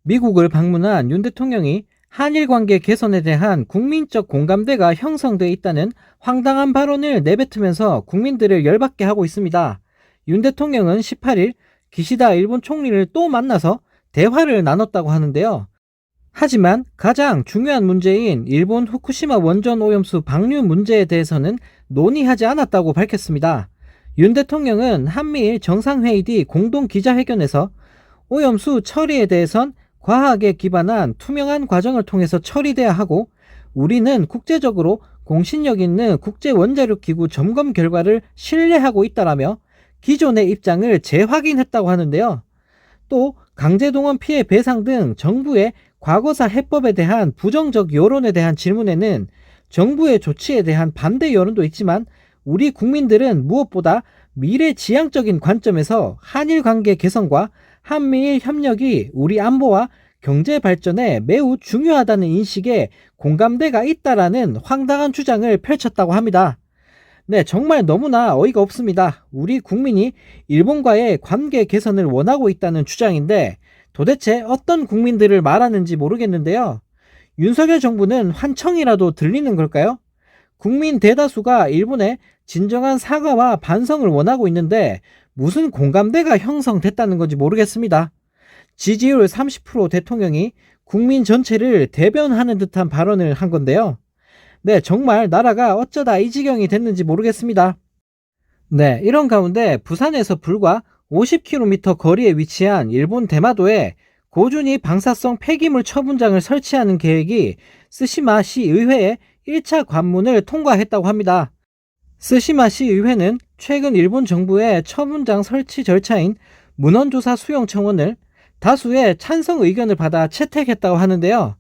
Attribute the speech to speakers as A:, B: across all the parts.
A: 미국을 방문한 윤 대통령이 한일 관계 개선에 대한 국민적 공감대가 형성돼 있다는 황당한 발언을 내뱉으면서 국민들을 열받게 하고 있습니다. 윤 대통령은 18일 기시다 일본 총리를 또 만나서 대화를 나눴다고 하는데요. 하지만 가장 중요한 문제인 일본 후쿠시마 원전 오염수 방류 문제에 대해서는 논의하지 않았다고 밝혔습니다. 윤 대통령은 한미일 정상회의 뒤 공동 기자회견에서 오염수 처리에 대해선 과학에 기반한 투명한 과정을 통해서 처리돼야 하고, 우리는 국제적으로 공신력 있는 국제원자력기구 점검 결과를 신뢰하고 있다라며 기존의 입장을 재확인했다고 하는데요. 또 강제동원 피해 배상 등 정부의 과거사 해법에 대한 부정적 여론에 대한 질문에는 정부의 조치에 대한 반대 여론도 있지만 우리 국민들은 무엇보다 미래지향적인 관점에서 한일 관계 개선과 한미일 협력이 우리 안보와 경제 발전에 매우 중요하다는 인식에 공감대가 있다라는 황당한 주장을 펼쳤다고 합니다. 네, 정말 너무나 어이가 없습니다. 우리 국민이 일본과의 관계 개선을 원하고 있다는 주장인데 도대체 어떤 국민들을 말하는지 모르겠는데요. 윤석열 정부는 환청이라도 들리는 걸까요? 국민 대다수가 일본의 진정한 사과와 반성을 원하고 있는데 무슨 공감대가 형성됐다는 건지 모르겠습니다. 지지율 30% 대통령이 국민 전체를 대변하는 듯한 발언을 한 건데요. 네, 정말 나라가 어쩌다 이 지경이 됐는지 모르겠습니다. 네, 이런 가운데 부산에서 불과 50km 거리에 위치한 일본 대마도에 고준위 방사성 폐기물 처분장을 설치하는 계획이 스시마시 의회에 1차 관문을 통과했다고 합니다. 스시마시 의회는 최근 일본 정부의 처분장 설치 절차인 문헌조사 수용 청원을 다수의 찬성 의견을 받아 채택했다고 하는데요.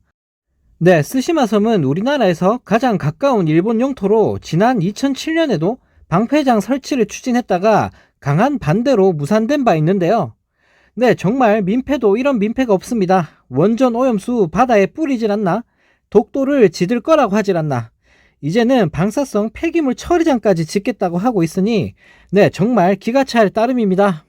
A: 네, 스시마 섬은 우리나라에서 가장 가까운 일본 영토로 지난 2007년에도 방패장 설치를 추진했다가 강한 반대로 무산된 바 있는데요. 네, 정말 민폐도 이런 민폐가 없습니다. 원전 오염수 바다에 뿌리질 않나? 독도를 지들 거라고 하질 않나? 이제는 방사성 폐기물 처리장까지 짓겠다고 하고 있으니 네, 정말 기가 찰 따름입니다.